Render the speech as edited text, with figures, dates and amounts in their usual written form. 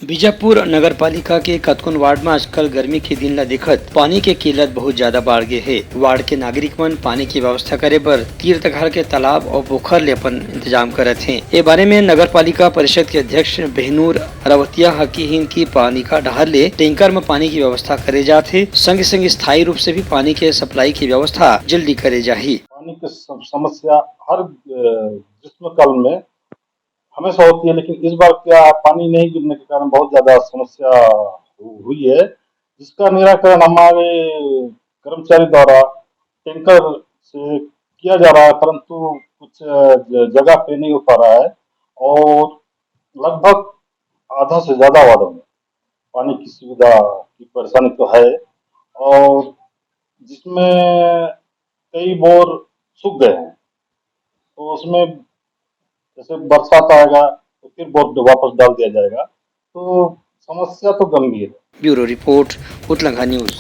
बीजापुर नगर पालिका के कतकुन वार्ड में आजकल गर्मी के दिन ला दिखत पानी के किल्लत बहुत ज्यादा बढ़ गए है। वार्ड के नागरिक मन पानी की व्यवस्था करे बर तीर्थघर के तालाब और पोखर ले अपन इंतजाम करत हैं। ये बारे में नगर पालिका परिषद के अध्यक्ष बहनूर रवतिया हकीहीन की पानी का डहर ले टैंकर में पानी की व्यवस्था करे जाथे। संग संग स्थायी रूप से भी पानी के सप्लाई की व्यवस्था जल्दी करे जाही। पानी की समस्या हर ग्रीष्मकाल में हमेशा होती है, लेकिन इस बार क्या पानी नहीं गिरने के कारण बहुत ज्यादा समस्या हुई है, जिसका निराकरण हमारे कर्मचारी द्वारा टैंकर से किया जा रहा है, परंतु कुछ जगह पे नहीं हो पा रहा है और लगभग आधा से ज्यादा वार्डों में पानी की सुविधा की परेशानी तो है और जिसमें कई बोर सूख गए हैं, तो उसमें जैसे बरसात आएगा तो फिर बोर वापस डाल दिया जाएगा, तो समस्या तो गंभीर है। ब्यूरो रिपोर्ट, उतलंघा न्यूज।